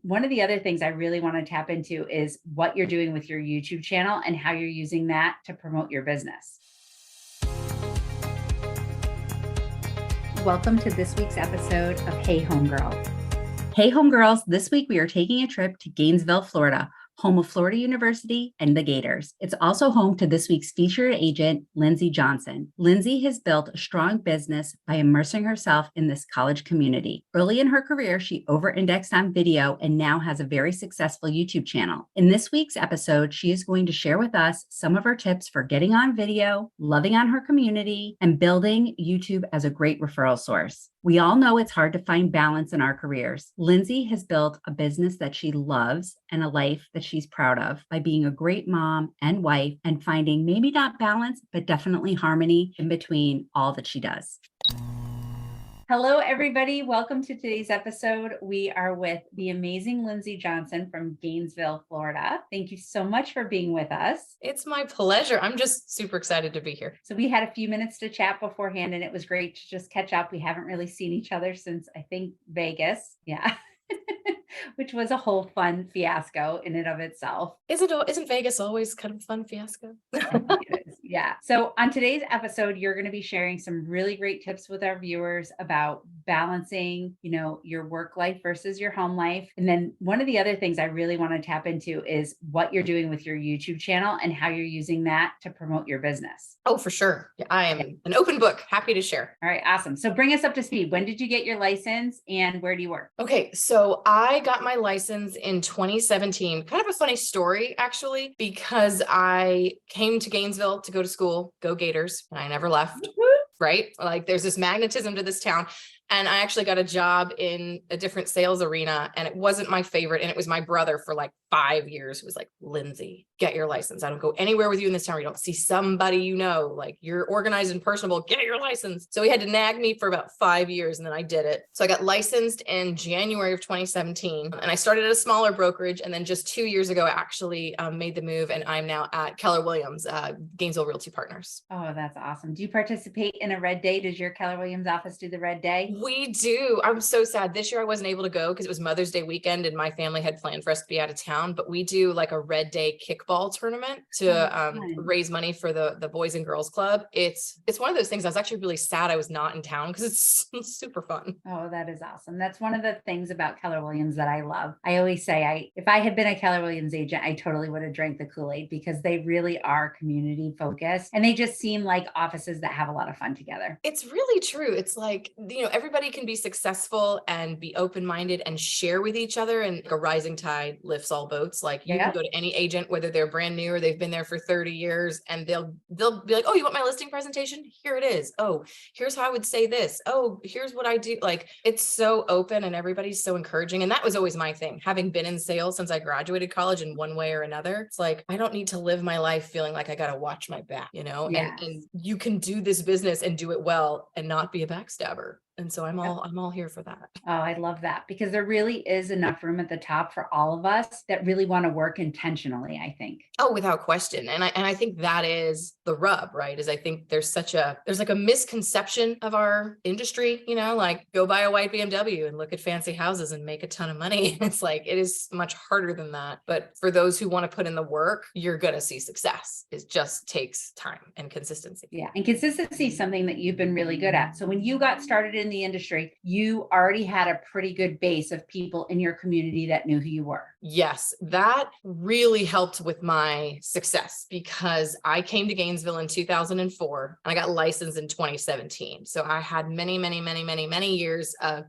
one of the other things I really want to tap into is what you're doing with your YouTube channel and how you're using that to promote your business. Welcome to this week's episode of Hey Homegirl. Hey Homegirls, this week we are taking a trip to Gainesville, Florida, home of Florida University and the Gators. It's also home to this week's featured agent, Lindsey Johnson. Lindsey has built a strong business by immersing herself in this college community. Early in her career, she over-indexed on video and now has a very successful YouTube channel. In this week's episode, she is going to share with us some of her tips for getting on video, loving on her community, and building YouTube as a great referral source. We all know it's hard to find balance in our careers. Lindsey has built a business that she loves and a life that she's proud of by being a great mom and wife and finding maybe not balance, but definitely harmony in between all that she does. Hello, everybody. Welcome to today's episode. We are with the amazing Lindsey Johnson from Gainesville, Florida. Thank you so much for being with us. It's my pleasure. I'm just super excited to be here. So we had a few minutes to chat beforehand, and it was great to just catch up. We haven't really seen each other since, I think, Vegas. Yeah. Which was a whole fun fiasco in and of itself. Isn't Vegas always kind of a fun fiasco? It is. Yeah. So on today's episode, you're going to be sharing some really great tips with our viewers about balancing, your work life versus your home life. And then one of the other things I really want to tap into is what you're doing with your YouTube channel and how you're using that to promote your business. Oh, for sure. Yeah, I am an open book. Happy to share. All right. Awesome. So bring us up to speed. When did you get your license and where do you work? Okay. So I got my license in 2017. Kind of a funny story, actually, because I came to Gainesville to go to school, go Gators, and I never left. Right? Like there's this magnetism to this town. And I actually got a job in a different sales arena and it wasn't my favorite. And it was my brother for like 5 years who was like, Lindsey, get your license. I don't go anywhere with you in this town where you don't see somebody, like you're organized and personable, get your license. So he had to nag me for about 5 years and then I did it. So I got licensed in January of 2017 and I started at a smaller brokerage. And then just 2 years ago, I actually made the move and I'm now at Keller Williams, Gainesville Realty Partners. Oh, that's awesome. Do you participate in a red day? Does your Keller Williams office do the red day? We do. I'm so sad. This year I wasn't able to go because it was Mother's Day weekend and my family had planned for us to be out of town, but we do like a red day kickball tournament to raise money for the Boys and Girls Club. It's one of those things. I was actually really sad I was not in town because it's super fun. Oh, that is awesome. That's one of the things about Keller Williams that I love. I always say if I had been a Keller Williams agent, I totally would have drank the Kool-Aid because they really are community focused and they just seem like offices that have a lot of fun together. It's really true. It's like, everybody can be successful and be open-minded and share with each other, and a rising tide lifts all boats. Like you can go to any agent, whether they're brand new or they've been there for 30 years, and they'll be like, oh, you want my listing presentation? Here it is. Oh, here's how I would say this. Oh, here's what I do. Like it's so open and everybody's so encouraging. And that was always my thing. Having been in sales since I graduated college in one way or another, it's like, I don't need to live my life feeling like I got to watch my back, Yes. and you can do this business and do it well and not be a backstabber. And so I'm all here for that. Oh, I love that because there really is enough room at the top for all of us that really want to work intentionally, I think. Oh, without question. And I think that is the rub, right? Is I think there's like a misconception of our industry, like go buy a white BMW and look at fancy houses and make a ton of money. It's like, it is much harder than that. But for those who want to put in the work, you're going to see success. It just takes time and consistency. Yeah. And consistency is something that you've been really good at. So when you got started in the industry, you already had a pretty good base of people in your community that knew who you were. Yes, that really helped with my success because I came to Gainesville in 2004 and I got licensed in 2017. So I had many, many, many, many, many years of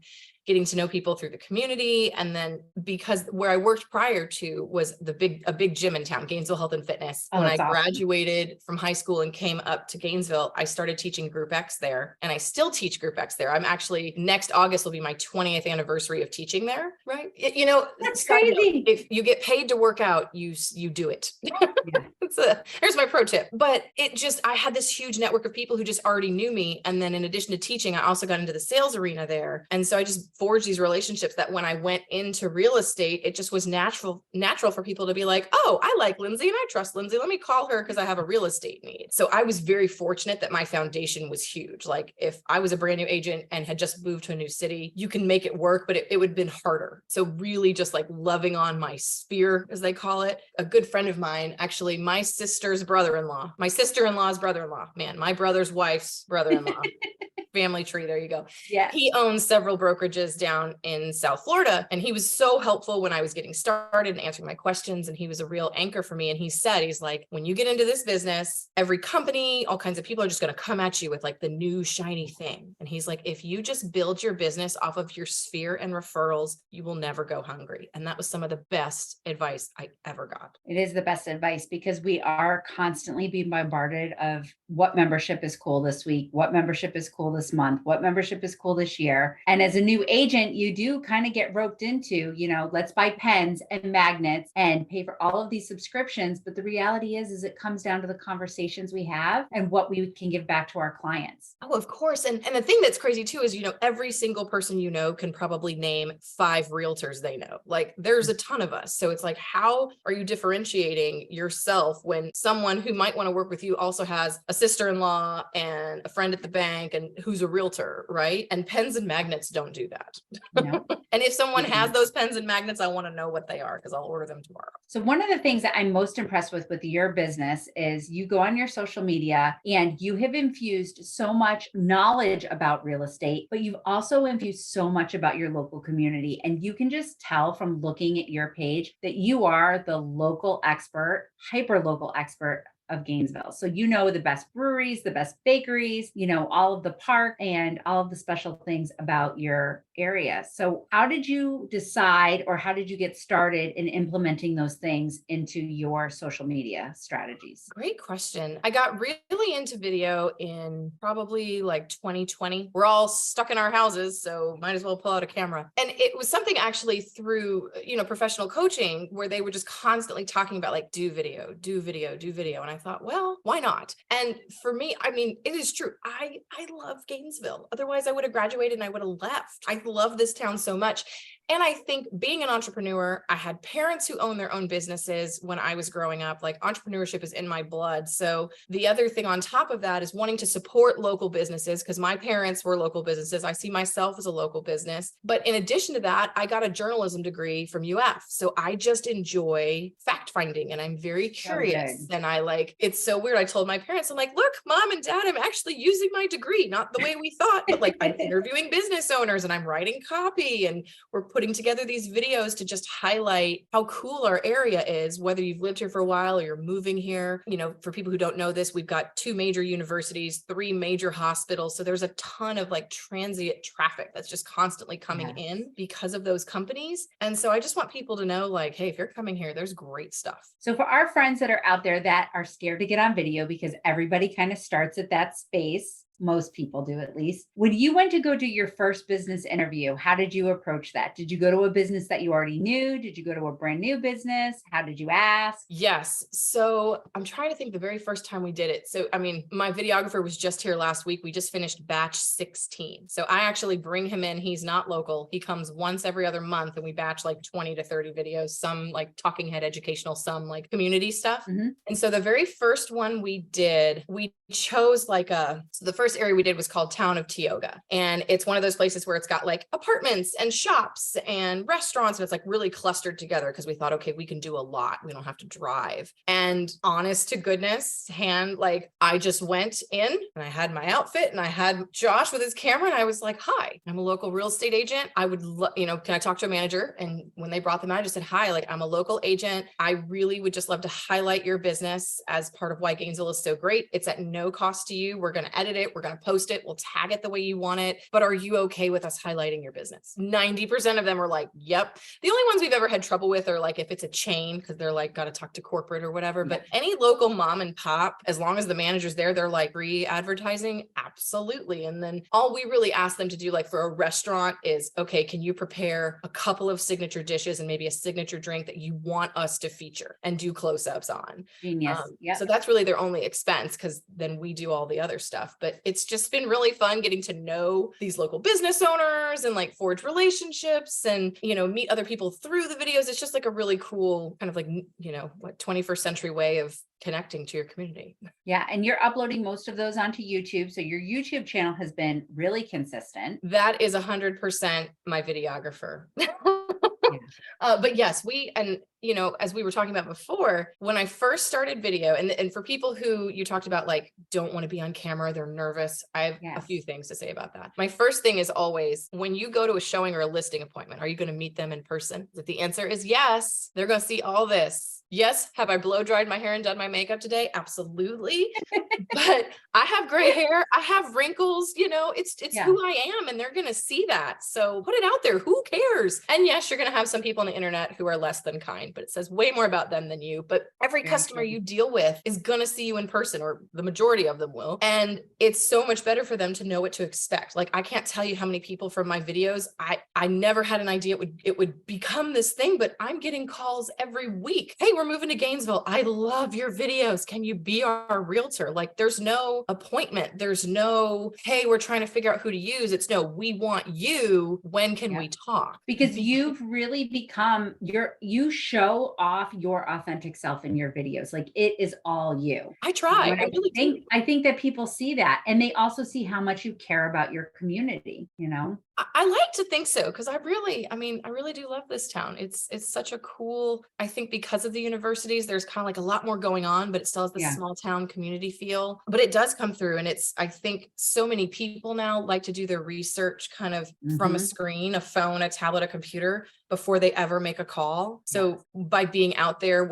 getting to know people through the community. And then because where I worked prior to was a big gym in town, Gainesville Health and Fitness. Oh, when I awesome. Graduated from high school and came up to Gainesville, I started teaching Group X there and I still teach Group X there. I'm actually, next August will be my 20th anniversary of teaching there, right? That's crazy. If you get paid to work out, you do it. Here's my pro tip. But I had this huge network of people who just already knew me. And then in addition to teaching, I also got into the sales arena there. And so I just forged these relationships that when I went into real estate, it just was natural for people to be like, oh, I like Lindsey and I trust Lindsey. Let me call her because I have a real estate need. So I was very fortunate that my foundation was huge. Like if I was a brand new agent and had just moved to a new city, you can make it work, but it would have been harder. So really just like loving on my sphere, as they call it. A good friend of mine, actually my sister-in-law's brother-in-law, man, my brother's wife's brother-in-law. Family tree. There you go. Yeah. He owns several brokerages down in South Florida. And he was so helpful when I was getting started and answering my questions. And he was a real anchor for me. And he's like, when you get into this business, every company, all kinds of people are just going to come at you with like the new shiny thing. And he's like, if you just build your business off of your sphere and referrals, you will never go hungry. And that was some of the best advice I ever got. It is the best advice because we are constantly being bombarded of what membership is cool this week, what membership is cool this month, what membership is cool this year. And as a new agent, you do kind of get roped into, let's buy pens and magnets and pay for all of these subscriptions. But the reality is it comes down to the conversations we have and what we can give back to our clients. Oh, of course. And the thing that's crazy too is, every single person can probably name 5 realtors they know. Like there's a ton of us. So it's like, how are you differentiating yourself when someone who might want to work with you also has a sister-in-law and a friend at the bank and who's a realtor, right? And pens and magnets don't do that. No. And if someone has those pens and magnets, I want to know what they are because I'll order them tomorrow. So one of the things that I'm most impressed with your business is you go on your social media and you have infused so much knowledge about real estate, but you've also infused so much about your local community. And you can just tell from looking at your page that you are the local expert, hyper local expert of Gainesville. So the best breweries, the best bakeries, all of the park and all of the special things about your area. So how did you decide or how did you get started in implementing those things into your social media strategies? Great question. I got really into video in probably like 2020. We're all stuck in our houses, so might as well pull out a camera. And it was something actually through, professional coaching where they were just constantly talking about like, do video. And I thought, well, why not? And for me, it is true. I love Gainesville. Otherwise I would have graduated and I would have left. I love this town so much. And I think being an entrepreneur, I had parents who own their own businesses when I was growing up. Like entrepreneurship is in my blood. So the other thing on top of that is wanting to support local businesses because my parents were local businesses. I see myself as a local business. But in addition to that, I got a journalism degree from UF. So I just enjoy fact finding and I'm very curious. And it's so weird. I told my parents, I'm like, look, Mom and Dad, I'm actually using my degree, not the way we thought, but like I'm interviewing business owners and I'm writing copy and we're putting together these videos to just highlight how cool our area is, whether you've lived here for a while or you're moving here. For people who don't know this, we've got 2 major universities, 3 major hospitals. So there's a ton of like transient traffic that's just constantly coming in because of those companies. And so I just want people to know like, hey, if you're coming here, there's great stuff. So for our friends that are out there that are scared to get on video because everybody kind of starts at that space, most people do at least. When you went to go do your first business interview, how did you approach that? Did you go to a business that you already knew? Did you go to a brand new business? How did you ask? Yes. So I'm trying to think the very first time we did it. So, my videographer was just here last week. We just finished batch 16. So I actually bring him in. He's not local. He comes once every other month and we batch like 20 to 30 videos, some like talking head educational, some like community stuff. Mm-hmm. And so the very first one we did, we chose so the first area we did was called Town of Tioga. And it's one of those places where it's got like apartments and shops and restaurants. And it's like really clustered together because we thought, okay, we can do a lot. We don't have to drive. And honest to goodness, I just went in and I had my outfit and I had Josh with his camera. And I was like, hi, I'm a local real estate agent. I would, can I talk to a manager? And when they brought them out, I just said, hi, I'm a local agent. I really would just love to highlight your business as part of why Gainesville is so great. It's at no cost to you. We're going to edit it. We're going to post it. We'll tag it the way you want it. But are you okay with us highlighting your business? 90% of them are like, yep. The only ones we've ever had trouble with are like if it's a chain, because they're like, got to talk to corporate or whatever. But any local mom and pop, as long as the manager's there, they're like free advertising. Absolutely. And then all we really ask them to do, like for a restaurant, is, okay, can you prepare a couple of signature dishes and maybe a signature drink that you want us to feature and do close-ups on? Genius. So that's really their only expense, because then we do all the other stuff. But it's just been really fun getting to know these local business owners and like forge relationships and, you know, meet other people through the videos. It's just like a really cool kind of like, you know, what 21st century way of connecting to your community. Yeah. And you're uploading most of those onto YouTube. So your YouTube channel has been really consistent. That is 100% my videographer. But yes, and you know, as we were talking about before, when I first started video, and for people who you talked about, like, don't want to be on camera, they're nervous. I have a few things to say about that. My first thing is always, when you go to a showing or a listing appointment, are you going to meet them in person? If the answer is yes, they're going to see all this. Yes. Have I blow dried my hair and done my makeup today? Absolutely. But I have gray hair. I have wrinkles, you know, it's who I am, and they're going to see that. So put it out there. Who cares? And yes, you're going to have some people on the internet who are less than kind, but it says way more about them than you. But every customer you deal with is going to see you in person, or the majority of them will. And it's so much better for them to know what to expect. Like, I can't tell you how many people from my videos, I never had an idea it would become this thing, but I'm getting calls every week. Hey, we're moving to Gainesville. I love your videos. Can you be our realtor? Like, there's no appointment. There's no, hey, we're trying to figure out who to use. It's no, we want you. When can we talk? Because you've really become you show off your authentic self in your videos. Like, it is all you. I try. I think that people see that, and they also see how much you care about your community, you know? I like to think so, because I really do love this town. It's such a cool, I think because of the universities, there's kind of like a lot more going on, but it still has the small town community feel, but it does come through. And I think so many people now like to do their research kind of from a screen, a phone, a tablet, a computer, before they ever make a call. So by being out there,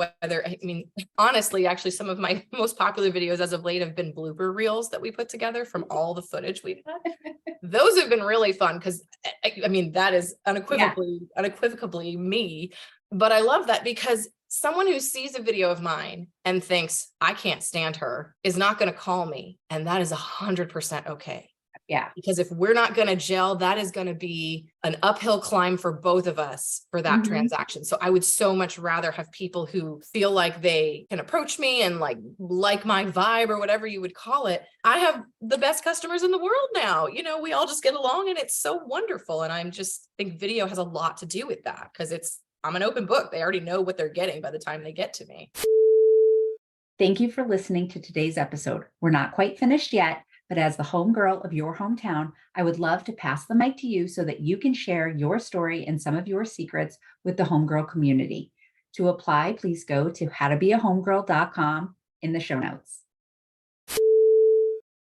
honestly, actually, some of my most popular videos as of late have been blooper reels that we put together from all the footage we've had. Those have been really fun, because that is unequivocally me. But I love that, because someone who sees a video of mine and thinks I can't stand her is not going to call me. And that is 100% okay. Yeah. Because if we're not going to gel, that is going to be an uphill climb for both of us for that transaction. So I would so much rather have people who feel like they can approach me and like my vibe, or whatever you would call it. I have the best customers in the world now. You know, we all just get along, and it's so wonderful. And I think video has a lot to do with that, because I'm an open book. They already know what they're getting by the time they get to me. Thank you for listening to today's episode. We're not quite finished yet, but as the homegirl of your hometown, I would love to pass the mic to you so that you can share your story and some of your secrets with the homegirl community. To apply, please go to howtobeahomegirl.com in the show notes.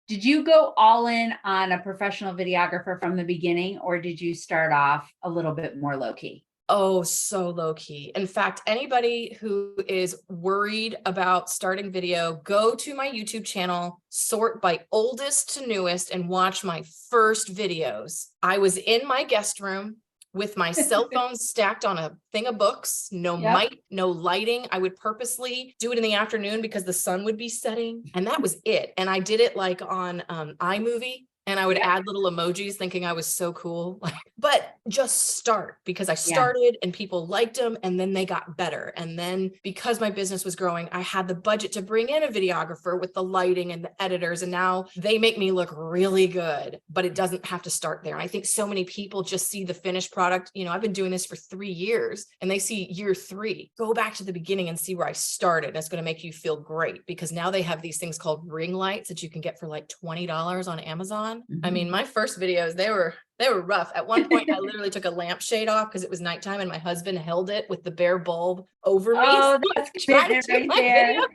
Did you go all in on a professional videographer from the beginning, or did you start off a little bit more low-key? Oh, so low key. In fact, anybody who is worried about starting video, go to my YouTube channel, sort by oldest to newest, and watch my first videos. I was in my guest room with my cell phone stacked on a thing of books, no mic, no lighting. I would purposely do it in the afternoon because the sun would be setting, and that was it. And I did it like on iMovie. And I would add little emojis thinking I was so cool. But just start, because I started and people liked them, and then they got better. And then because my business was growing, I had the budget to bring in a videographer with the lighting and the editors. And now they make me look really good, but it doesn't have to start there. And I think so many people just see the finished product. You know, I've been doing this for 3 years, and they see year 3. Go back to the beginning and see where I started. And it's going to make you feel great, because now they have these things called ring lights that you can get for like $20 on Amazon. I mean, my first videos, they were rough. At one point, I literally took a lampshade off because it was nighttime, and my husband held it with the bare bulb over me. Oh, that's right there.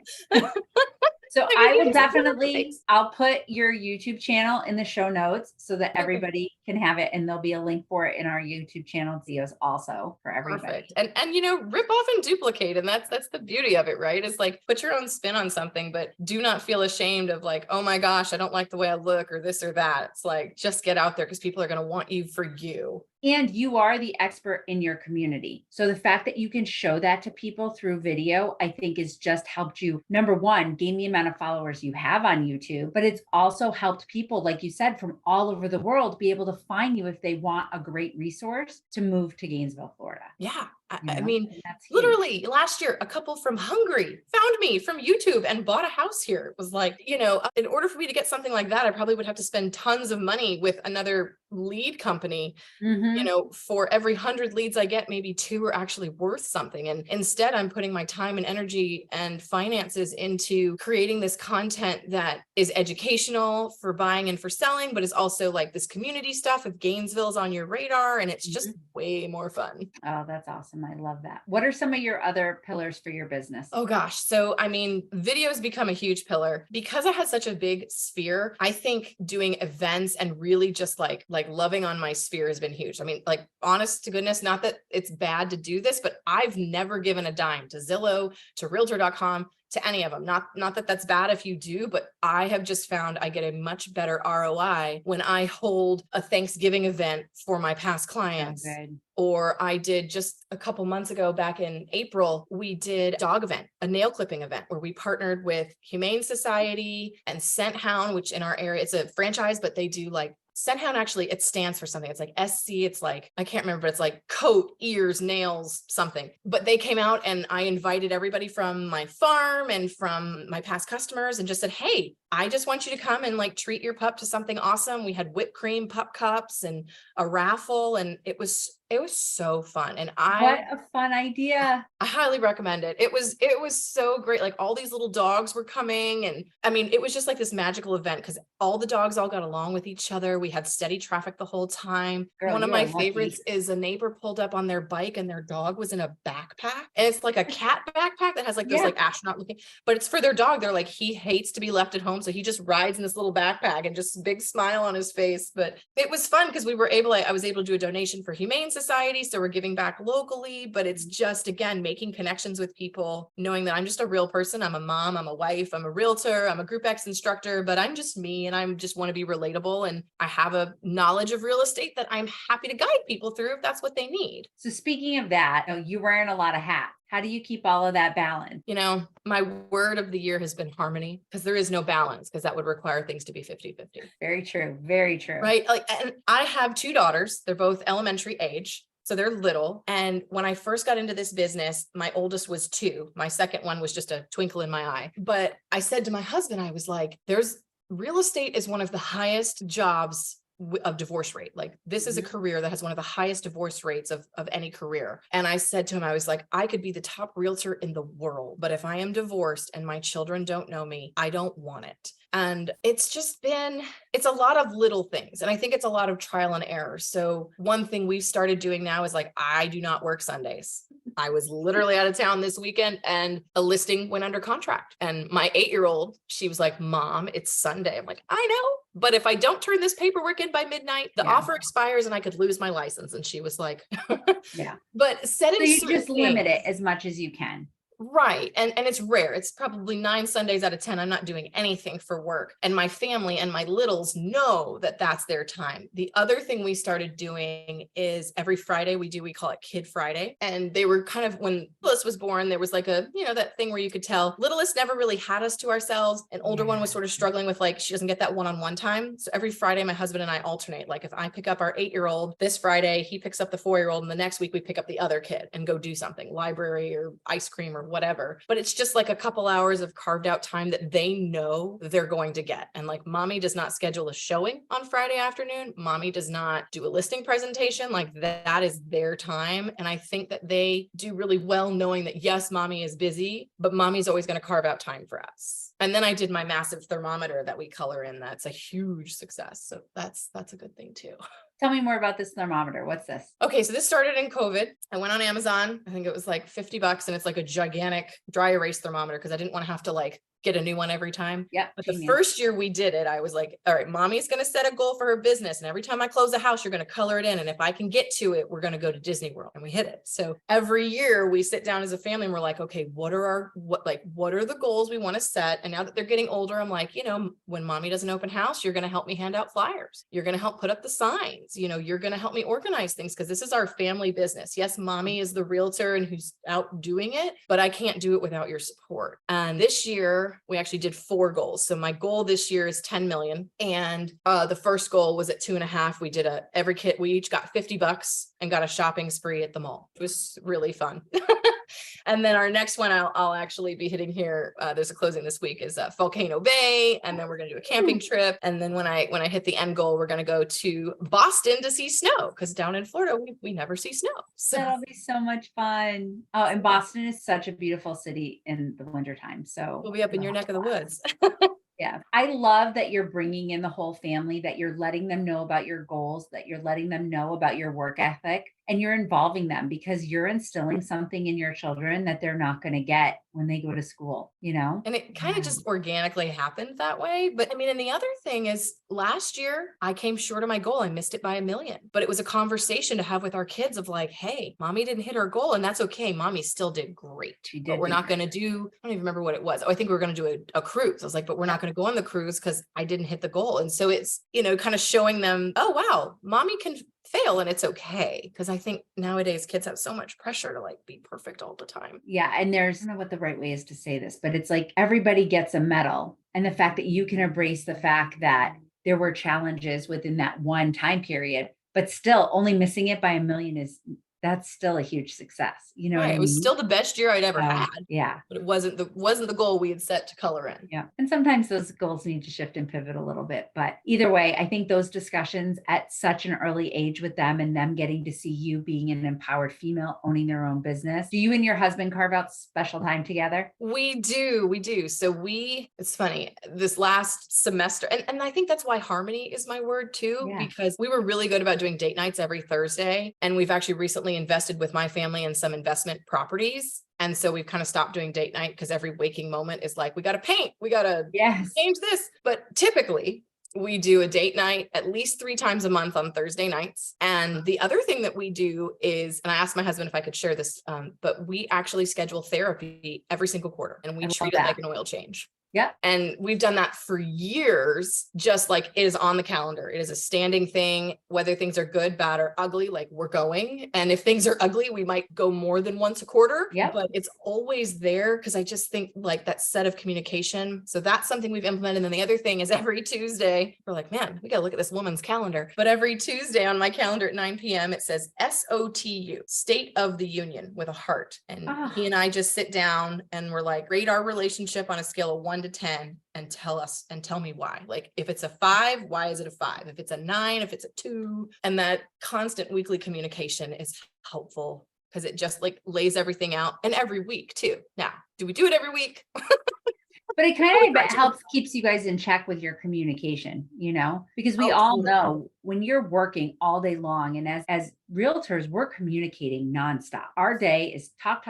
So I I mean, will you just- definitely, I'll put your YouTube channel in the show notes so that everybody can have it. And there'll be a link for it in our YouTube channel videos also for everybody. Perfect. And you know, rip off and duplicate. And that's the beauty of it, right? It's like put your own spin on something, but do not feel ashamed of like, oh my gosh, I don't like the way I look or this or that. It's like just get out there because people are going to want you for you. And you are the expert in your community. So the fact that you can show that to people through video, I think has just helped you, number one, gain the amount of followers you have on YouTube, but it's also helped people, like you said, from all over the world be able to find you if they want a great resource to move to Gainesville, Florida. Yeah. You I know? mean, And that's huge. literally last year, a couple from Hungary found me from YouTube and bought a house here. It was like, you know, in order for me to get something like that, I probably would have to spend tons of money with another lead company. You know, for every 100 leads I get, maybe 2 are actually worth something. And instead, I'm putting my time and energy and finances into creating this content that is educational for buying and for selling, but is also like this community stuff if Gainesville's on your radar. And it's just way more fun. Oh, that's awesome. I love that. What are some of your other pillars for your business? Oh gosh. So, I mean, video has become a huge pillar because I had such a big sphere. I think doing events and really just like loving on my sphere has been huge. I mean, like honest to goodness, not that it's bad to do this, but I've never given a dime to Zillow, to realtor.com, to any of them. Not that that's bad if you do, but I have just found I get a much better ROI when I hold a Thanksgiving event for my past clients. So good. Or I did just a couple months ago, back in April, we did a dog event, a nail clipping event where we partnered with Humane Society and Scent Hound, which in our area, it's a franchise, but they do like Scent Hound. Actually, it stands for something. It's like SC. It's like, I can't remember, but it's like coat, ears, nails, something. But they came out and I invited everybody from my farm and from my past customers and just said, hey, I just want you to come and like treat your pup to something awesome. We had whipped cream pup cups and a raffle, and it was so fun. And What a fun idea. I highly recommend it. It was so great. Like all these little dogs were coming. And I mean, it was just like this magical event because all the dogs all got along with each other. We had steady traffic the whole time. Girl, One of you my are lucky. favorites is a neighbor pulled up on their bike and their dog was in a backpack. And it's like a cat backpack that has like those like astronaut looking, but it's for their dog. They're like, he hates to be left at home. So he just rides in this little backpack and just big smile on his face. But it was fun because we were able, I was able to do a donation for Humane Society. So we're giving back locally, but it's just, again, making connections with people, knowing that I'm just a real person. I'm a mom, I'm a wife, I'm a realtor, I'm a Group X instructor, but I'm just me and I just want to be relatable. And I have a knowledge of real estate that I'm happy to guide people through if that's what they need. So speaking of that, you're wearing a lot of hats. How do you keep all of that balance? You know, my word of the year has been harmony because there is no balance because that would require things to be 50-50. Very true. Very true. Right. Like, and I have 2 daughters. They're both elementary age. So they're little. And when I first got into this business, my oldest was 2. My second one was just a twinkle in my eye. But I said to my husband, I was like, real estate is one of the highest jobs of divorce rate. Like this is a career that has one of the highest divorce rates of any career. And I said to him, I was like, I could be the top realtor in the world, but if I am divorced and my children don't know me, I don't want it. And it's a lot of little things. And I think it's a lot of trial and error. So one thing we've started doing now is like, I do not work Sundays. I was literally out of town this weekend and a listing went under contract. And my 8-year-old, she was like, Mom, it's Sunday. I'm like, I know. But if I don't turn this paperwork in by midnight, the offer expires and I could lose my license. And she was like, yeah. But setting so you just limit it as much as you can. Right. And it's rare. It's probably 9 Sundays out of 10. I'm not doing anything for work. And my family and my littles know that that's their time. The other thing we started doing is every Friday we call it Kid Friday. And they were kind of, when Littlest was born, there was like that thing where you could tell Littlest never really had us to ourselves. An older one was sort of struggling with like, she doesn't get that one-on-one time. So every Friday, my husband and I alternate. Like if I pick up our 8-year-old this Friday, he picks up the 4-year-old, and the next week we pick up the other kid and go do something, library or ice cream or whatever. But it's just like a couple hours of carved out time that they know they're going to get. And like mommy does not schedule a showing on Friday afternoon. Mommy does not do a listing presentation. Like that is their time. And I think that they do really well knowing that yes, mommy is busy, but mommy's always going to carve out time for us. And then I did my massive thermometer that we color in. That's a huge success. So that's a good thing too. Tell me more about this thermometer. What's this? Okay, so this started in COVID. I went on Amazon. I think it was like $50 and it's like a gigantic dry erase thermometer because I didn't want to have to like get a new one every time. Yeah. But the first year we did it, I was like, all right, mommy's going to set a goal for her business. And every time I close a house, you're going to color it in. And if I can get to it, we're going to go to Disney World. And we hit it. So every year we sit down as a family and we're like, okay, what are the goals we want to set? And now that they're getting older, I'm like, when mommy does an open house, you're going to help me hand out flyers. You're going to help put up the signs. You're going to help me organize things because this is our family business. Yes, mommy is the realtor and who's out doing it, but I can't do it without your support. And this year we actually did 4 goals. So my goal this year is 10 million. And the first goal was at 2.5. We did every kid, we each got $50 and got a shopping spree at the mall. It was really fun. And then our next one I'll actually be hitting here. There's a closing this week is Volcano Bay. And then we're going to do a camping trip. And then when I hit the end goal, we're going to go to Boston to see snow because down in Florida, we never see snow. So that'll be so much fun. Oh, and Boston is such a beautiful city in the wintertime. So we'll be up in your neck of the woods. Yeah. I love that you're bringing in the whole family, that you're letting them know about your goals, that you're letting them know about your work ethic, and you're involving them because you're instilling something in your children that they're not going to get when they go to school, And it kind of just organically happened that way. But I mean, and the other thing is last year I came short of my goal. I missed it by 1 million, but it was a conversation to have with our kids of like, hey, mommy didn't hit her goal and that's okay. Mommy still did great. But we're not going to do, I don't even remember what it was. Oh, I think we were going to do a cruise. I was like, but we're not going to go on the cruise because I didn't hit the goal. And so it's, kind of showing them, oh, wow, mommy can fail and it's okay. Because I think nowadays kids have so much pressure to like be perfect all the time. Yeah. And I don't know what the right way is to say this, but it's like everybody gets a medal. And the fact that you can embrace the fact that there were challenges within that one time period, but still only missing it by 1 million that's still a huge success. You know what I mean? It was still the best year I'd ever had. Yeah. But it wasn't the goal we had set to color in. Yeah. And sometimes those goals need to shift and pivot a little bit. But either way, I think those discussions at such an early age with them and them getting to see you being an empowered female owning their own business. Do you and your husband carve out special time together? We do. So it's funny, this last semester, and I think that's why harmony is my word too, because we were really good about doing date nights every Thursday. And we've actually recently invested with my family in some investment properties. And so we've kind of stopped doing date night because every waking moment is like, we got to paint, we got to change this. But typically we do a date night at least 3 times a month on Thursday nights. And the other thing that we do is, and I asked my husband if I could share this, but we actually schedule therapy every single quarter and we treat it like an oil change. Yeah. And we've done that for years, just like it is on the calendar. It is a standing thing, whether things are good, bad, or ugly, like we're going. And if things are ugly, we might go more than once a quarter, but it's always there. Cause I just think like that set of communication. So that's something we've implemented. And then the other thing is every Tuesday, we're like, man, we got to look at this woman's calendar. But every Tuesday on my calendar at 9 p.m., it says SOTU, State of the Union with a heart. And he and I just sit down and we're like, rate our relationship on a scale of 1 to 10 and tell me why. Like if it's a 5, why is it a 5? If it's a 9, if it's a 2, and that constant weekly communication is helpful because it just like lays everything out, and every week too. Now, do we do it every week? But it kind of helps, keeps you guys in check with your communication, because we all know when you're working all day long and as realtors, we're communicating nonstop. Our day is talk,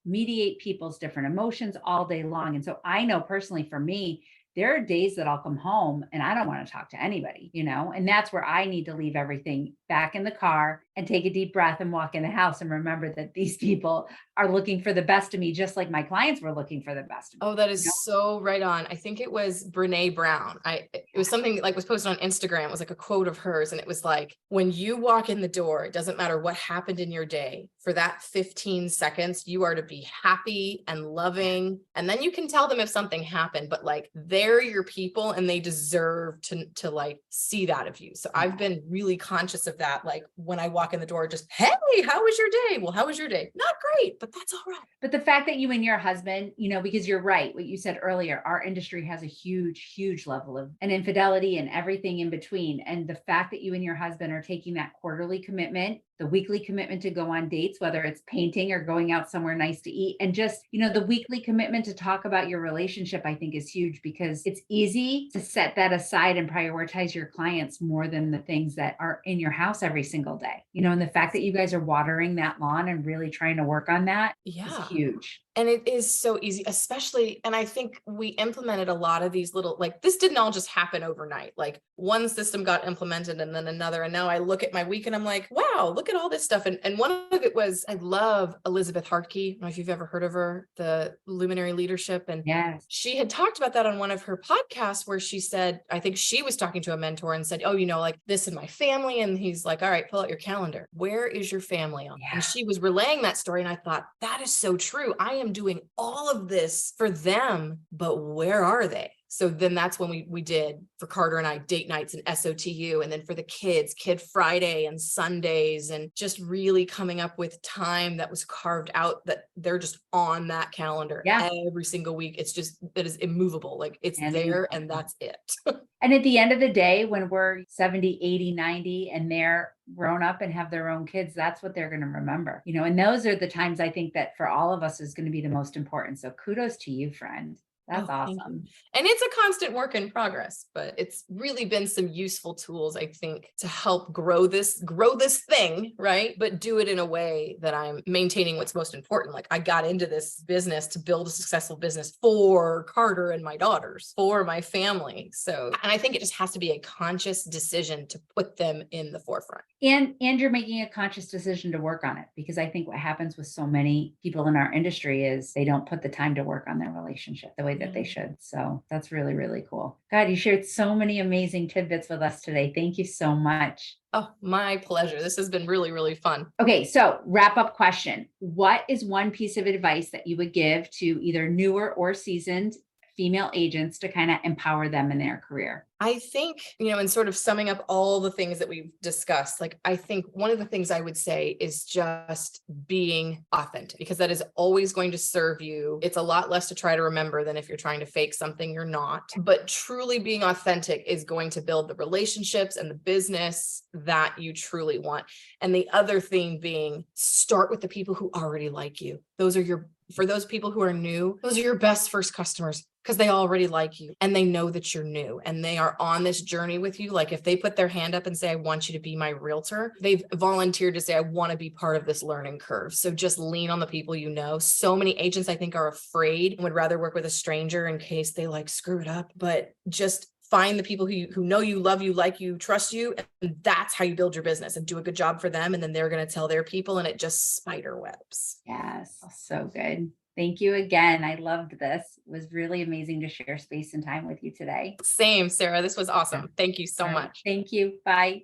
mediate people's different emotions all day long. And so I know personally for me, there are days that I'll come home and I don't want to talk to anybody, and that's where I need to leave everything back in the car and take a deep breath and walk in the house and remember that these people are looking for the best of me, just like my clients were looking for the best of me. Oh, that is so right on. I think it was Brene Brown. It was something like was posted on Instagram. It was like a quote of hers. And it was like, when you walk in the door, it doesn't matter what happened in your day. For that 15 seconds, you are to be happy and loving. And then you can tell them if something happened, but like they're your people and they deserve to like see that of you. So I've been really conscious of that. Like when I walk in the door, just, hey, how was your day? Well, how was your day? Not great, but that's all right. But the fact that you and your husband, because you're right, what you said earlier, our industry has a huge level of an infidelity and everything in between. And the fact that you and your husband are taking that quarterly commitment, the weekly commitment to go on dates, whether it's painting or going out somewhere nice to eat, and just, the weekly commitment to talk about your relationship, I think is huge because it's easy to set that aside and prioritize your clients more than the things that are in your house every single day, and the fact that you guys are watering that lawn and really trying to work on that is huge. And it is so easy, especially, and I think we implemented a lot of these little, like, this didn't all just happen overnight. Like one system got implemented and then another. And now I look at my week and I'm like, wow, look at all this stuff. And one of it was, I love Elizabeth Hartke. I don't know if you've ever heard of her, the Luminary Leadership. And Yes. she had talked about that on one of her podcasts where she said, I think she was talking to a mentor and said, oh, like this is my family. And he's like, all right, pull out your calendar. Where is your family on? Yeah. And she was relaying that story. And I thought, that is so true. I am doing all of this for them, but where are they? So then that's when we did, for Carter and I, date nights and SOTU, and then for the kids, Kid Friday and Sundays, and just really coming up with time that was carved out that they're just on that calendar every single week. It is immovable. Like it's there and that's it. And at the end of the day, when we're 70, 80, 90, and they're grown up and have their own kids, that's what they're going to remember, and those are the times I think that for all of us is going to be the most important. So kudos to you, friend. That's awesome. And it's a constant work in progress, but it's really been some useful tools, I think, to help grow this thing, right? But do it in a way that I'm maintaining what's most important. Like I got into this business to build a successful business for Carter and my daughters, for my family. So, and I think it just has to be a conscious decision to put them in the forefront. And you're making a conscious decision to work on it, because I think what happens with so many people in our industry is they don't put the time to work on their relationship the way that they should. So that's really, really cool. God, you shared so many amazing tidbits with us today. Thank you so much. Oh, my pleasure. This has been really, really fun. Okay, so wrap up question. What is one piece of advice that you would give to either newer or seasoned female agents to kind of empower them in their career? I think, in sort of summing up all the things that we've discussed, like, I think one of the things I would say is just being authentic, because that is always going to serve you. It's a lot less to try to remember than if you're trying to fake something you're not. But truly being authentic is going to build the relationships and the business that you truly want. And the other thing being, start with the people who already like you. For those people who are new, those are your best first customers, because they already like you and they know that you're new and they are on this journey with you. Like if they put their hand up and say, I want you to be my realtor, they've volunteered to say, I want to be part of this learning curve. So just lean on the people you know. So many agents, I think, are afraid and would rather work with a stranger in case they screw it up, but just find the people who know you, love you, like you, trust you. And that's how you build your business, and do a good job for them. And then they're going to tell their people, and it just spider webs. Yes. So good. Thank you again. I loved this. It was really amazing to share space and time with you today. Same, Sarah. This was awesome. Thank you so much. Thank you. Bye.